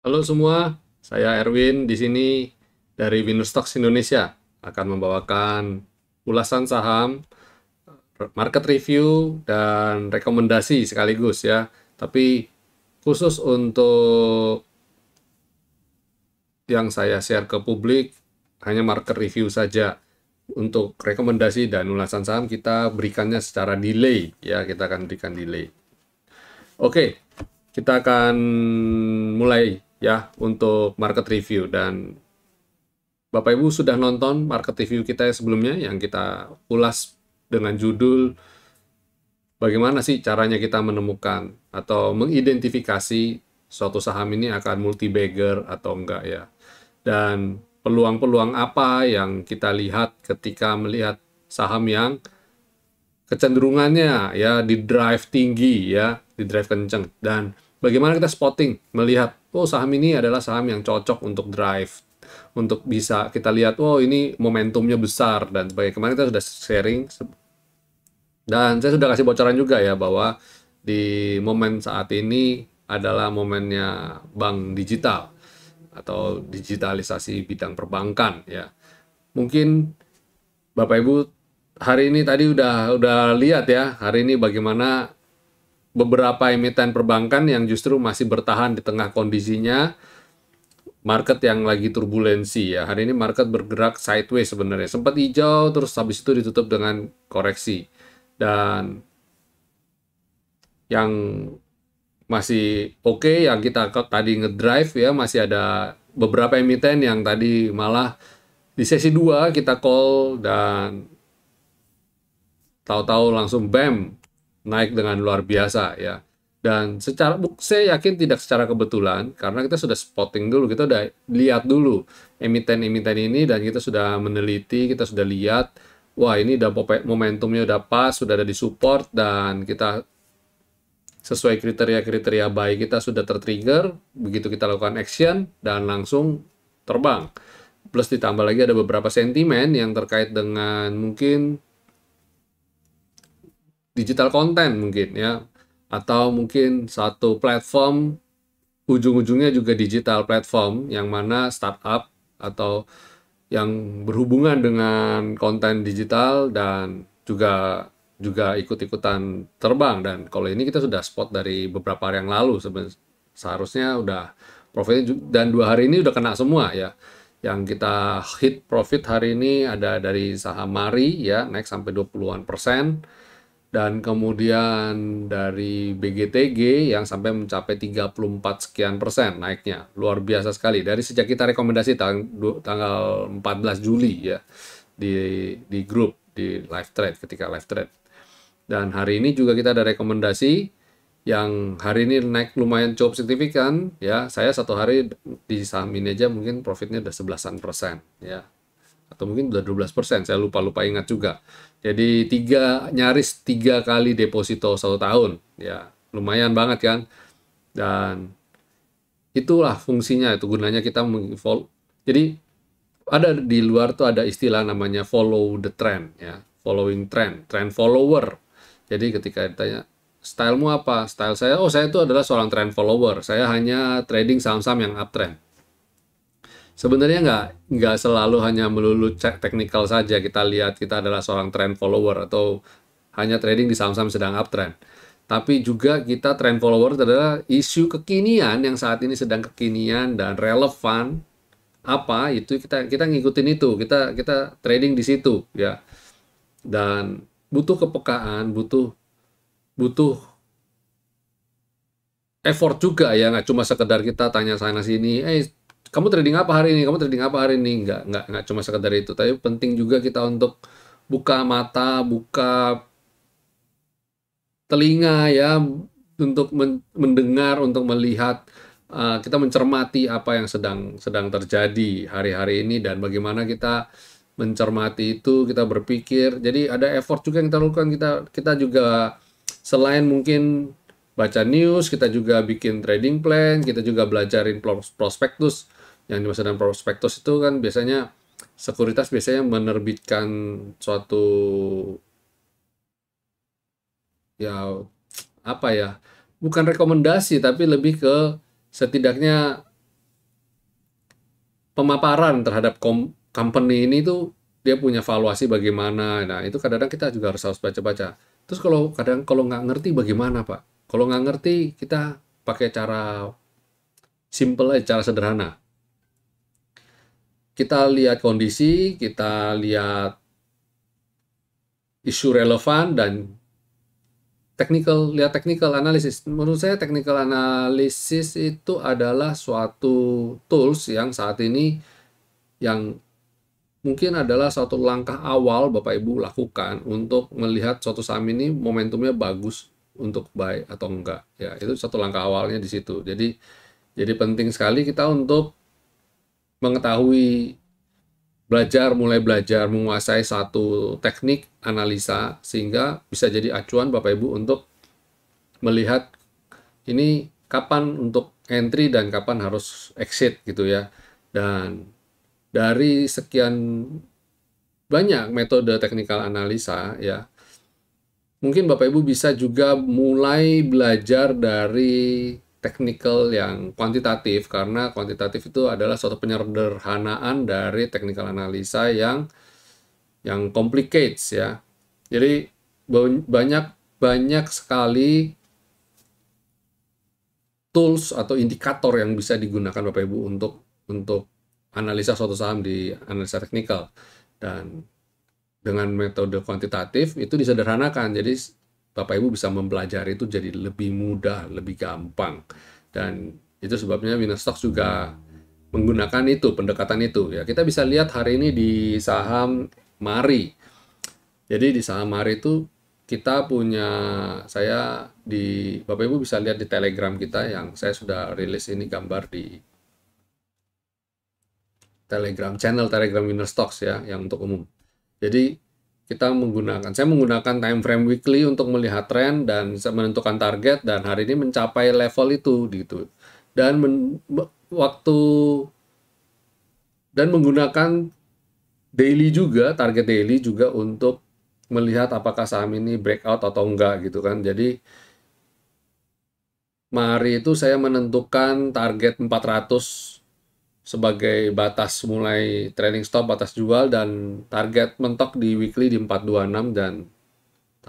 Halo semua, saya Erwin di sini dari Winner Stocks Indonesia akan membawakan ulasan saham, market review, dan rekomendasi sekaligus ya. Tapi khusus untuk yang saya share ke publik hanya market review saja. Untuk rekomendasi dan ulasan saham kita berikannya secara delay ya, kita akan berikan delay. Oke, kita akan mulai ya untuk market review dan Bapak Ibu sudah nonton market review kita sebelumnya yang kita ulas dengan judul bagaimana sih caranya kita menemukan atau mengidentifikasi suatu saham ini akan multi bagger atau enggak ya. Dan peluang-peluang apa yang kita lihat ketika melihat saham yang kecenderungannya ya di drive tinggi ya, di drive kenceng, dan bagaimana kita spotting melihat oh saham ini adalah saham yang cocok untuk drive, untuk bisa kita lihat oh ini momentumnya besar dan sebagainya. Kemarin kita sudah sharing dan saya sudah kasih bocoran juga ya bahwa di momen saat ini adalah momennya bank digital atau digitalisasi bidang perbankan ya. Mungkin Bapak Ibu hari ini tadi udah lihat ya, hari ini bagaimana beberapa emiten perbankan yang justru masih bertahan di tengah kondisinya market yang lagi turbulensi ya. Hari ini market bergerak sideways sebenarnya. Sempat hijau terus habis itu ditutup dengan koreksi. Dan yang masih oke yang kita tadi ngedrive ya, masih ada beberapa emiten yang tadi malah di sesi 2 kita call dan tahu-tahu langsung bam naik dengan luar biasa ya. Dan saya yakin tidak secara kebetulan karena kita sudah spotting dulu, kita udah lihat dulu emiten-emiten ini dan kita sudah meneliti, kita sudah lihat wah ini udah momentumnya udah pas, sudah ada di support dan kita sesuai kriteria-kriteria baik kita sudah tertrigger, begitu kita lakukan action dan langsung terbang. Plus ditambah lagi ada beberapa sentimen yang terkait dengan mungkin digital content mungkin ya, atau mungkin satu platform ujung-ujungnya juga digital platform yang mana startup atau yang berhubungan dengan konten digital dan juga juga ikut-ikutan terbang. Dan kalau ini kita sudah spot dari beberapa hari yang lalu seharusnya udah profitnya dan 2 hari ini udah kena semua ya. Yang kita hit profit hari ini ada dari saham Mari ya, naik sampai 20-an%. Dan kemudian dari BGTG yang sampai mencapai 34 sekian persen naiknya. Luar biasa sekali. Dari sejak kita rekomendasi tanggal 14 Juli ya di grup, di live trade, ketika live trade. Dan hari ini juga kita ada rekomendasi yang hari ini naik lumayan cukup signifikan ya. Saya satu hari di saham ini aja mungkin profitnya udah 11% ya, atau mungkin udah 12%, saya lupa ingat juga. Jadi nyaris tiga kali deposito 1 tahun, ya lumayan banget kan. Dan itulah fungsinya, itu gunanya kita follow. Jadi ada di luar tuh ada istilah namanya follow the trend, ya following trend follower. Jadi ketika ditanya stylemu apa, style saya, oh saya itu adalah seorang trend follower, saya hanya trading saham-saham yang uptrend. Sebenarnya nggak selalu hanya melulu cek teknikal saja kita lihat kita adalah seorang trend follower atau hanya trading di saham-saham sedang uptrend. Tapi juga kita trend follower adalah isu kekinian yang saat ini sedang kekinian dan relevan apa itu kita ngikutin itu, kita kita trading di situ ya. Dan butuh kepekaan, butuh butuh effort juga ya, nggak cuma sekedar kita tanya sana sini, kamu trading apa hari ini, kamu trading apa hari ini, nggak cuma sekedar itu, tapi penting juga kita untuk buka mata, buka telinga ya, untuk mendengar, untuk melihat, kita mencermati apa yang sedang sedang terjadi hari-hari ini dan bagaimana kita mencermati itu, kita berpikir. Jadi ada effort juga yang kita lakukan, kita juga selain mungkin baca news, kita juga bikin trading plan, kita juga belajarin prospektus. Yang dimaksud dengan prospektus itu kan biasanya sekuritas biasanya menerbitkan suatu ya apa ya, bukan rekomendasi tapi lebih ke setidaknya pemaparan terhadap company ini tuh dia punya valuasi bagaimana. Nah, itu kadang-kadang kita juga harus baca-baca. Terus kalau nggak ngerti bagaimana, Pak? Kalau nggak ngerti, kita pakai cara simple aja, cara sederhana. Kita lihat kondisi, kita lihat isu relevan, dan lihat technical analysis. Menurut saya technical analysis itu adalah suatu tools yang saat ini yang mungkin adalah suatu langkah awal Bapak Ibu lakukan untuk melihat suatu saham ini momentumnya bagus untuk buy atau enggak. Ya, itu satu langkah awalnya di situ. Jadi penting sekali kita untuk mengetahui, mulai belajar menguasai satu teknik analisa sehingga bisa jadi acuan Bapak Ibu untuk melihat ini kapan untuk entry dan kapan harus exit gitu ya. Dan dari sekian banyak metode technical analisa ya, mungkin Bapak Ibu bisa juga mulai belajar dari technical yang kuantitatif, karena kuantitatif itu adalah suatu penyederhanaan dari technical analisa yang complicates ya. Jadi banyak sekali tools atau indikator yang bisa digunakan Bapak Ibu untuk analisa suatu saham di analisa teknikal. Dan dengan metode kuantitatif itu disederhanakan. Jadi Bapak Ibu bisa mempelajari itu jadi lebih mudah, lebih gampang. Dan itu sebabnya Winnerstock juga menggunakan itu, pendekatan itu. Ya, kita bisa lihat hari ini di saham Mari. Jadi di saham Mari itu kita punya, Bapak Ibu bisa lihat di Telegram kita yang saya sudah rilis ini gambar di Telegram, channel Telegram Winnerstocks ya, yang untuk umum. Jadi saya menggunakan time frame weekly untuk melihat tren dan menentukan target, dan hari ini mencapai level itu gitu. Dan menggunakan daily juga, target daily juga untuk melihat apakah saham ini breakout atau enggak gitu kan. Jadi Mari itu saya menentukan target 400 sebagai batas mulai trailing stop, batas jual, dan target mentok di weekly di 426, dan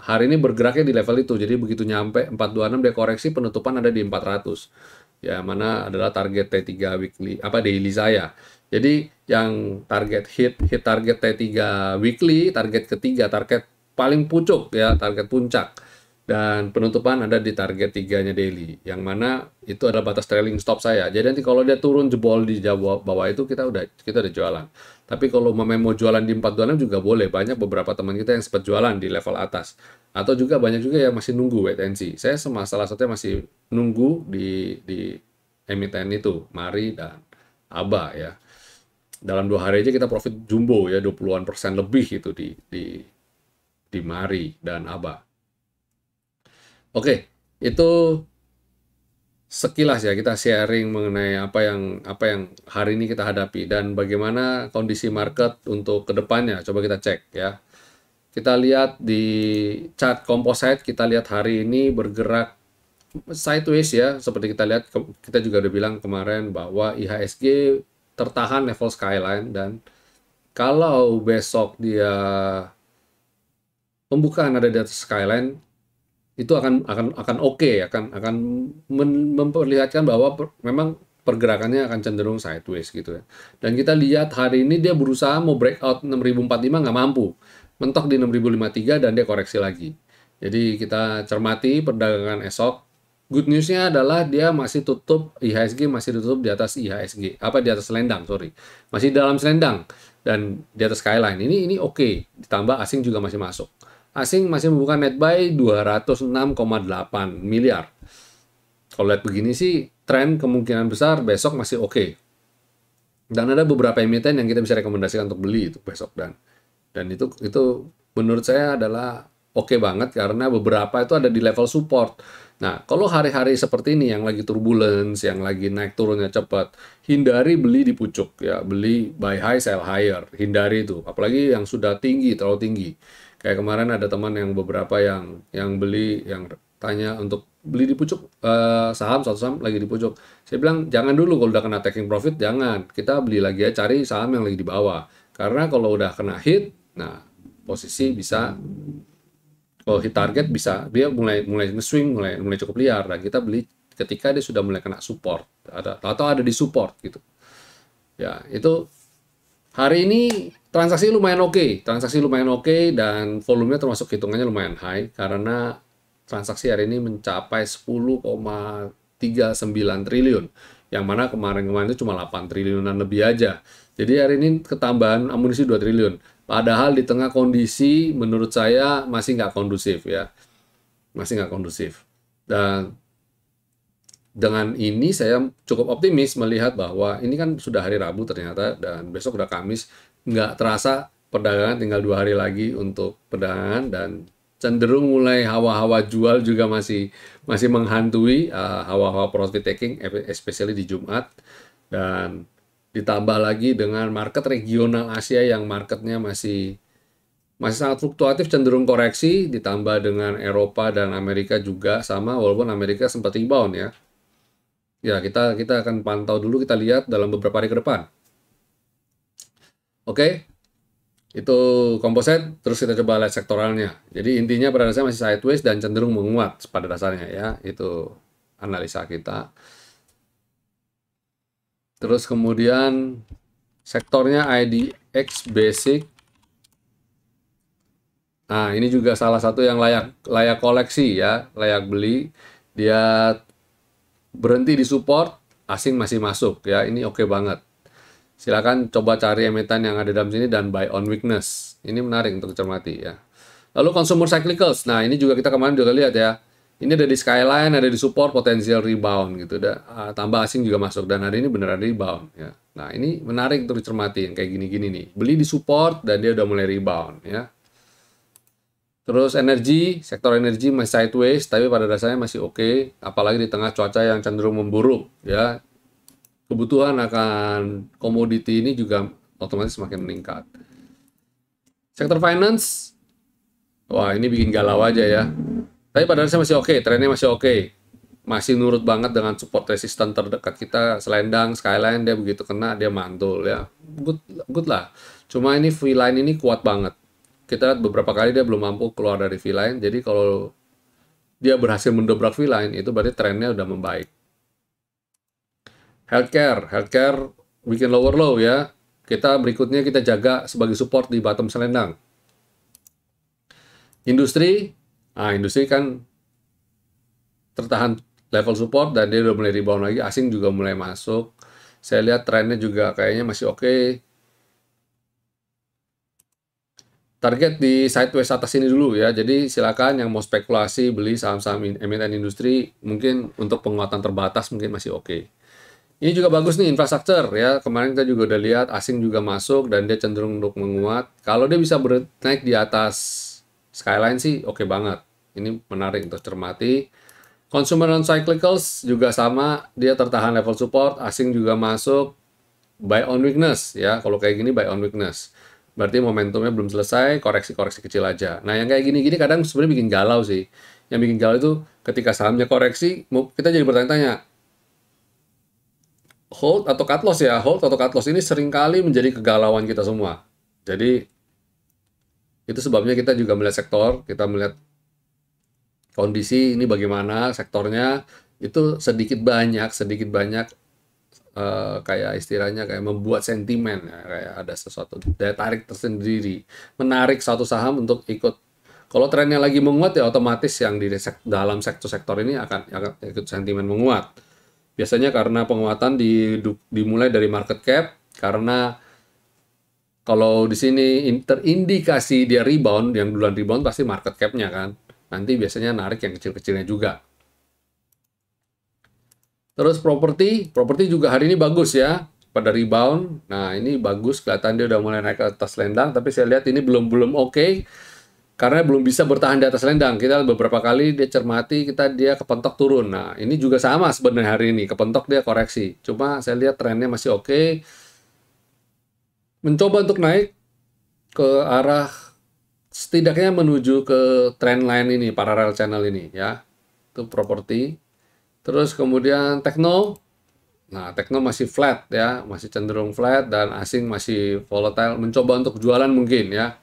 hari ini bergeraknya di level itu. Jadi begitu nyampe 426 dia koreksi, penutupan ada di 400. Ya, mana adalah target T3 weekly daily saya. Jadi yang hit target T3 weekly, target ketiga, target paling pucuk ya, target puncak. Dan penutupan ada di target 3-nya daily, yang mana itu adalah batas trailing stop saya. Jadi nanti kalau dia turun jebol di bawah itu kita udah jualan. Tapi kalau mau jualan di 426 juga boleh. Banyak beberapa teman kita yang sempat jualan di level atas. Atau juga banyak juga yang masih nunggu wait and see. Saya salah satunya masih nunggu di emiten itu, Mari dan ABA ya. Dalam 2 hari aja kita profit jumbo ya, 20% lebih itu di Mari dan ABA. Oke, itu sekilas ya kita sharing mengenai apa yang hari ini kita hadapi dan bagaimana kondisi market untuk kedepannya. Coba kita cek ya. Kita lihat di chart composite, kita lihat hari ini bergerak sideways ya, seperti kita lihat, kita juga udah bilang kemarin bahwa IHSG tertahan level skyline, dan kalau besok dia pembukaan ada di atas skyline, itu akan oke, akan memperlihatkan bahwa memang pergerakannya akan cenderung sideways gitu ya. Dan kita lihat hari ini dia berusaha mau breakout 6045, nggak mampu, mentok di 6053 dan dia koreksi lagi. Jadi kita cermati perdagangan esok. Good news-nya adalah dia masih tutup, IHSG masih tutup di atas IHSG, di atas selendang, masih dalam selendang dan di atas skyline. Ini oke, ditambah asing juga masih masuk. Asing masih membuka net buy 206,8 miliar. Kalau lihat begini sih, tren kemungkinan besar besok masih oke. Dan ada beberapa emiten yang kita bisa rekomendasikan untuk beli itu besok, dan itu menurut saya adalah oke banget karena beberapa itu ada di level support. Nah, kalau hari-hari seperti ini yang lagi turbulence, yang lagi naik turunnya cepat, hindari beli di pucuk ya, beli buy high sell higher, hindari itu. Apalagi yang sudah tinggi, terlalu tinggi. Kayak kemarin ada teman yang beberapa yang beli, yang tanya untuk beli di pucuk, satu saham lagi di pucuk. Saya bilang jangan dulu kalau udah kena taking profit, jangan. Kita beli lagi ya, cari saham yang lagi di bawah. Karena kalau udah kena hit, nah posisi bisa, kalau hit target bisa dia mulai mulai nge-swing, mulai mulai cukup liar. Nah, kita beli ketika dia sudah mulai kena support, atau ada di support gitu. Ya, itu hari ini transaksi lumayan oke, dan volumenya termasuk hitungannya lumayan high karena transaksi hari ini mencapai 10,39 triliun. Yang mana kemarin-kemarin itu cuma 8 triliunan lebih aja. Jadi hari ini ketambahan amunisi 2 triliun. Padahal di tengah kondisi menurut saya masih nggak kondusif ya. Masih nggak kondusif. Dan dengan ini saya cukup optimis melihat bahwa ini kan sudah hari Rabu ternyata, dan besok udah Kamis, nggak terasa perdagangan tinggal 2 hari lagi untuk perdagangan, dan cenderung mulai hawa-hawa jual juga masih menghantui, hawa-hawa profit taking, especially di Jumat, dan ditambah lagi dengan market regional Asia yang marketnya masih sangat fluktuatif, cenderung koreksi, ditambah dengan Eropa dan Amerika juga sama, walaupun Amerika sempat rebound ya. Ya, kita akan pantau dulu, kita lihat dalam beberapa hari ke depan. Oke, itu komposit, terus kita coba lihat sektoralnya. Jadi intinya pada dasarnya masih sideways dan cenderung menguat pada dasarnya ya, itu analisa kita. Terus kemudian sektornya IDX Basic. Nah, ini juga salah satu yang layak koleksi ya, layak beli. Dia berhenti di support, asing masih masuk ya, ini oke banget. Silakan coba cari emiten yang ada dalam sini dan buy on weakness. Ini menarik untuk dicermati ya. Lalu consumer cyclicals. Nah, ini juga kita kemarin juga lihat ya. Ini ada di Skyline, ada di support, potensial rebound gitu. Tambah asing juga masuk, dan hari ini beneran rebound ya. Nah, ini menarik untuk dicermati yang kayak gini-gini nih. Beli di support dan dia udah mulai rebound ya. Terus energi, sektor energi masih sideways, tapi pada dasarnya masih oke, apalagi di tengah cuaca yang cenderung memburuk ya. Kebutuhan akan komoditi ini juga otomatis semakin meningkat. Sektor finance, wah ini bikin galau aja ya. Tapi pada dasarnya masih oke, trennya masih oke. Masih nurut banget dengan support resisten terdekat kita, Selendang, Skyline, dia begitu kena, dia mantul ya. Good lah. Cuma ini V-line ini kuat banget. Kita lihat beberapa kali dia belum mampu keluar dari V-line, jadi kalau dia berhasil mendobrak V-line, itu berarti trennya udah membaik. Healthcare bikin lower low ya. Berikutnya kita jaga sebagai support di bottom selendang. Industri kan tertahan level support dan dia udah mulai rebound lagi, asing juga mulai masuk. Saya lihat trennya juga kayaknya masih oke. Target di sideways atas ini dulu ya, jadi silakan yang mau spekulasi beli saham-saham emiten industri, mungkin untuk penguatan terbatas mungkin masih oke. Ini juga bagus nih, infrastruktur ya, kemarin kita juga udah lihat asing juga masuk dan dia cenderung untuk menguat. Kalau dia bisa naik di atas Skyline sih oke banget, ini menarik untuk cermati. Consumer non-cyclicals juga sama, dia tertahan level support, asing juga masuk, buy on weakness ya, kalau kayak gini buy on weakness. Berarti momentumnya belum selesai, koreksi-koreksi kecil aja. Nah, yang kayak gini-gini kadang sebenarnya bikin galau sih. Yang bikin galau itu ketika sahamnya koreksi, kita jadi bertanya-tanya, hold atau cut loss ya? Hold atau cut loss ini seringkali menjadi kegalauan kita semua. Jadi, itu sebabnya kita juga melihat sektor, kita melihat kondisi ini bagaimana sektornya, itu sedikit banyak kayak istilahnya kayak membuat sentimen ya, kayak ada sesuatu daya tarik tersendiri menarik satu saham untuk ikut. Kalau trennya lagi menguat ya otomatis yang di dalam sektor ini akan ikut sentimen menguat. Biasanya karena penguatan dimulai dari market cap, karena kalau di sini terindikasi dia rebound, yang duluan rebound pasti market cap-nya kan. Nanti biasanya narik yang kecil-kecilnya juga. Terus properti juga hari ini bagus ya, pada rebound. Nah, ini bagus, kelihatan dia udah mulai naik ke atas selendang, tapi saya lihat ini belum oke, karena belum bisa bertahan di atas selendang. Kita beberapa kali dia cermati, dia kepentok turun. Nah, ini juga sama sebenarnya hari ini, kepentok dia koreksi. Cuma saya lihat trennya masih oke. Mencoba untuk naik ke arah setidaknya menuju ke trend line ini, parallel channel ini ya. itu properti. Terus kemudian tekno. Nah, tekno masih flat ya, masih cenderung flat dan asing masih volatile, mencoba untuk jualan mungkin ya.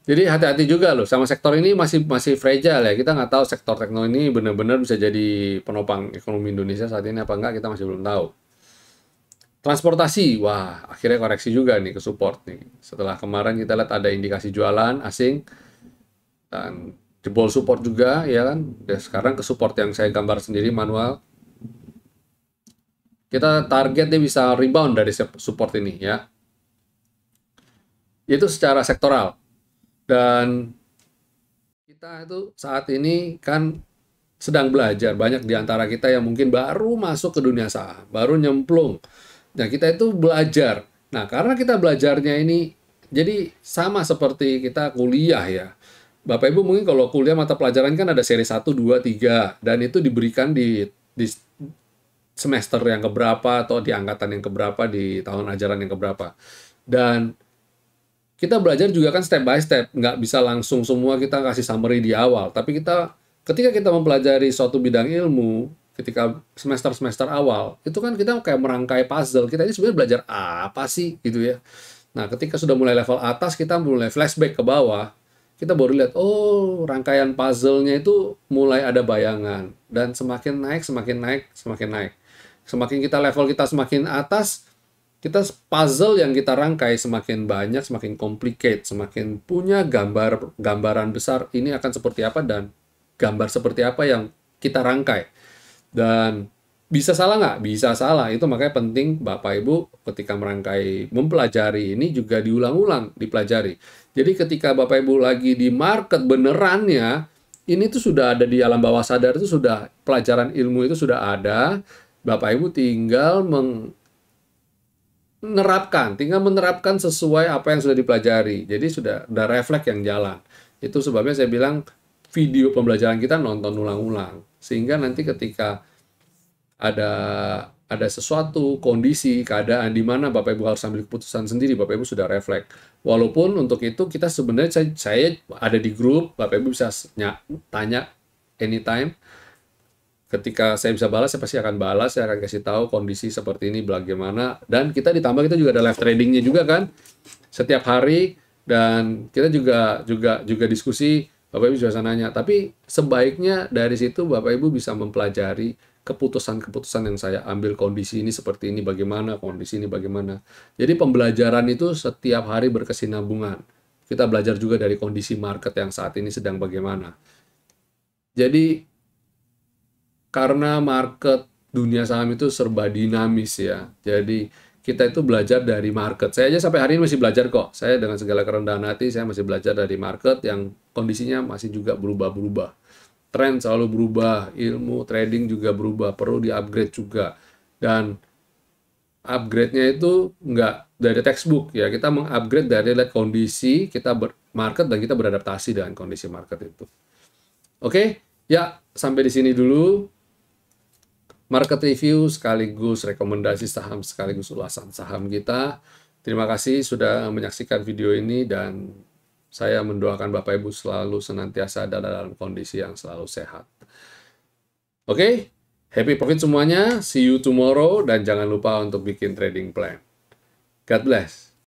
Jadi hati-hati juga loh, sama sektor ini masih masih fragile ya. Kita nggak tahu sektor tekno ini benar-benar bisa jadi penopang ekonomi Indonesia saat ini apa enggak, kita masih belum tahu. Transportasi, wah akhirnya koreksi juga nih ke support nih. Setelah kemarin kita lihat ada indikasi jualan asing dan jebol support juga ya kan. Dan sekarang ke support yang saya gambar sendiri manual. Kita targetnya bisa rebound dari support ini ya. Itu secara sektoral. Dan kita itu saat ini kan sedang belajar. Banyak di antara kita yang mungkin baru masuk ke dunia saham, baru nyemplung. Nah, kita itu belajar. Nah, karena kita belajarnya ini jadi sama seperti kita kuliah ya. Bapak Ibu mungkin kalau kuliah mata pelajaran kan ada seri 1, 2, 3 dan itu diberikan di semester yang keberapa atau di angkatan yang keberapa, di tahun ajaran yang keberapa. Dan kita belajar juga kan step by step, nggak bisa langsung semua kita kasih summary di awal. Tapi ketika kita mempelajari suatu bidang ilmu, ketika semester-semester awal, itu kan kita kayak merangkai puzzle. Kita ini sebenarnya belajar apa sih gitu ya. Nah, ketika sudah mulai level atas, kita mulai flashback ke bawah. Kita baru lihat, oh rangkaian puzzle-nya itu mulai ada bayangan. Dan semakin naik, semakin naik, semakin naik. Semakin level kita semakin atas, kita puzzle yang kita rangkai semakin banyak, semakin complicated, semakin punya gambaran besar ini akan seperti apa dan gambar seperti apa yang kita rangkai. Dan bisa salah nggak? Bisa salah. Itu makanya penting Bapak Ibu ketika merangkai, mempelajari ini juga diulang-ulang, dipelajari. Jadi ketika Bapak Ibu lagi di market benerannya, ini tuh sudah ada di alam bawah sadar, itu sudah pelajaran ilmu itu sudah ada. Bapak Ibu tinggal menerapkan sesuai apa yang sudah dipelajari. Jadi sudah ada refleks yang jalan. Itu sebabnya saya bilang video pembelajaran kita nonton ulang-ulang. Sehingga nanti ketika ada sesuatu kondisi, keadaan di mana Bapak Ibu harus ambil keputusan sendiri, Bapak Ibu sudah refleks. Walaupun untuk itu kita sebenarnya saya ada di grup, Bapak Ibu bisa tanya anytime. Ketika saya bisa balas, saya pasti akan balas, saya akan kasih tahu kondisi seperti ini bagaimana. Dan kita ditambah kita juga ada live tradingnya juga kan, setiap hari. Dan kita juga diskusi, Bapak Ibu bisa nanya. Tapi sebaiknya dari situ Bapak Ibu bisa mempelajari keputusan-keputusan yang saya ambil, kondisi ini seperti ini bagaimana, kondisi ini bagaimana. Jadi pembelajaran itu setiap hari berkesinambungan. Kita belajar juga dari kondisi market yang saat ini sedang bagaimana. Jadi karena market dunia saham itu serba dinamis ya. Jadi kita itu belajar dari market. Saya aja sampai hari ini masih belajar kok. Saya dengan segala kerendahan hati, saya masih belajar dari market yang kondisinya masih juga berubah-berubah. Tren selalu berubah, ilmu trading juga berubah, perlu di-upgrade juga. Dan upgrade-nya itu nggak dari textbook ya. Kita meng-upgrade dari kondisi kita market dan kita beradaptasi dengan kondisi market itu. Oke, ya sampai di sini dulu. Market review sekaligus rekomendasi saham sekaligus ulasan saham kita. Terima kasih sudah menyaksikan video ini dan saya mendoakan Bapak Ibu selalu senantiasa ada dalam kondisi yang selalu sehat. Oke, happy profit semuanya. See you tomorrow dan jangan lupa untuk bikin trading plan. God bless.